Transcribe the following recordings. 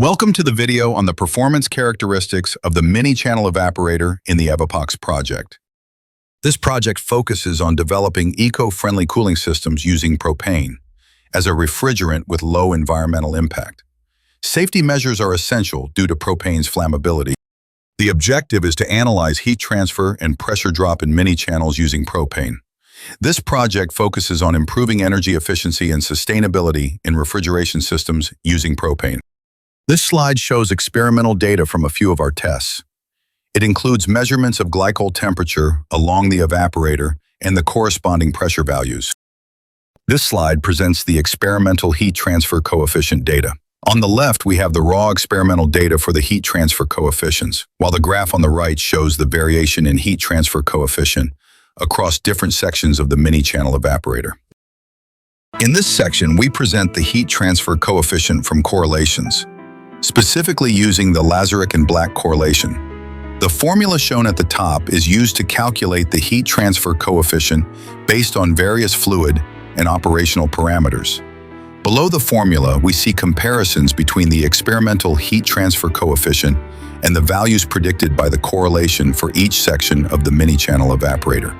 Welcome to the video on the performance characteristics of the mini-channel evaporator in the Evapox project. This project focuses on developing eco-friendly cooling systems using propane as a refrigerant with low environmental impact. Safety measures are essential due to propane's flammability. The objective is to analyze heat transfer and pressure drop in mini-channels using propane. This project focuses on improving energy efficiency and sustainability in refrigeration systems using propane. This slide shows experimental data from a few of our tests. It includes measurements of glycol temperature along the evaporator and the corresponding pressure values. This slide presents the experimental heat transfer coefficient data. On the left, we have the raw experimental data for the heat transfer coefficients, while the graph on the right shows the variation in heat transfer coefficient across different sections of the mini-channel evaporator. In this section, we present the heat transfer coefficient from correlations, specifically using the Lazarick and Black correlation. The formula shown at the top is used to calculate the heat transfer coefficient based on various fluid and operational parameters. Below the formula, we see comparisons between the experimental heat transfer coefficient and the values predicted by the correlation for each section of the mini-channel evaporator.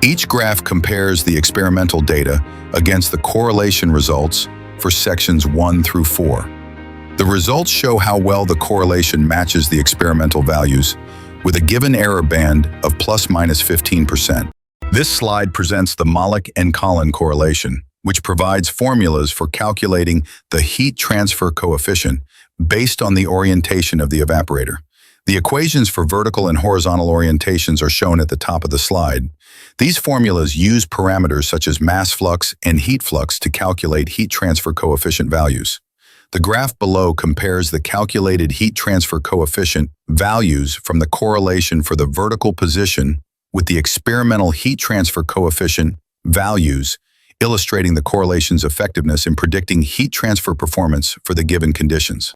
Each graph compares the experimental data against the correlation results for sections 1 through 4. The results show how well the correlation matches the experimental values with a given error band of ±15%. This slide presents the Malik and Collin correlation, which provides formulas for calculating the heat transfer coefficient based on the orientation of the evaporator. The equations for vertical and horizontal orientations are shown at the top of the slide. These formulas use parameters such as mass flux and heat flux to calculate heat transfer coefficient values. The graph below compares the calculated heat transfer coefficient values from the correlation for the vertical position with the experimental heat transfer coefficient values, illustrating the correlation's effectiveness in predicting heat transfer performance for the given conditions.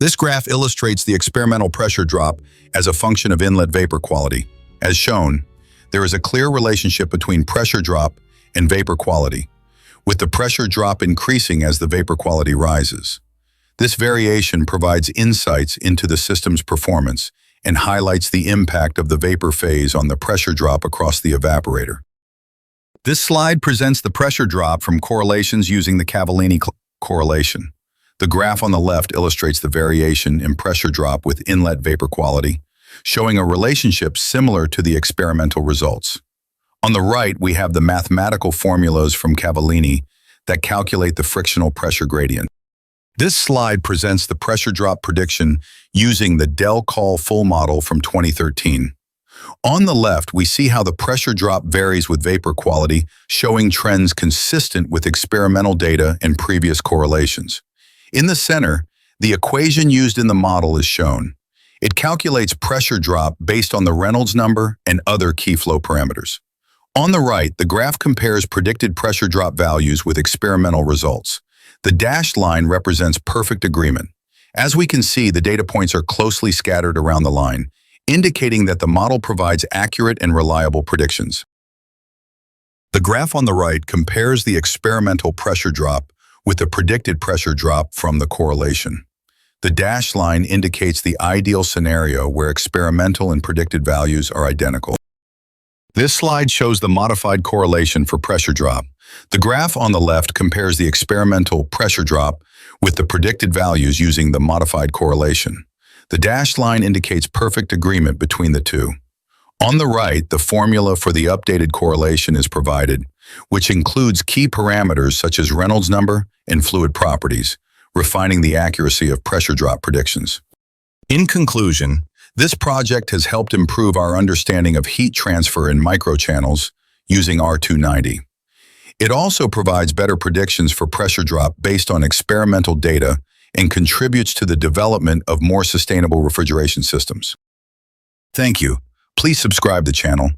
This graph illustrates the experimental pressure drop as a function of inlet vapor quality. As shown, there is a clear relationship between pressure drop and vapor quality, with the pressure drop increasing as the vapor quality rises. This variation provides insights into the system's performance and highlights the impact of the vapor phase on the pressure drop across the evaporator. This slide presents the pressure drop from correlations using the Cavallini correlation. The graph on the left illustrates the variation in pressure drop with inlet vapor quality, showing a relationship similar to the experimental results. On the right, we have the mathematical formulas from Cavallini that calculate the frictional pressure gradient. This slide presents the pressure drop prediction using the Del-Call full model from 2013. On the left, we see how the pressure drop varies with vapor quality, showing trends consistent with experimental data and previous correlations. In the center, the equation used in the model is shown. It calculates pressure drop based on the Reynolds number and other key flow parameters. On the right, the graph compares predicted pressure drop values with experimental results. The dashed line represents perfect agreement. As we can see, the data points are closely scattered around the line, indicating that the model provides accurate and reliable predictions. The graph on the right compares the experimental pressure drop with the predicted pressure drop from the correlation. The dashed line indicates the ideal scenario where experimental and predicted values are identical. This slide shows the modified correlation for pressure drop. The graph on the left compares the experimental pressure drop with the predicted values using the modified correlation. The dashed line indicates perfect agreement between the two. On the right, the formula for the updated correlation is provided, which includes key parameters such as Reynolds number and fluid properties, refining the accuracy of pressure drop predictions. In conclusion, this project has helped improve our understanding of heat transfer in microchannels using R290. It also provides better predictions for pressure drop based on experimental data and contributes to the development of more sustainable refrigeration systems. Thank you. Please subscribe to the channel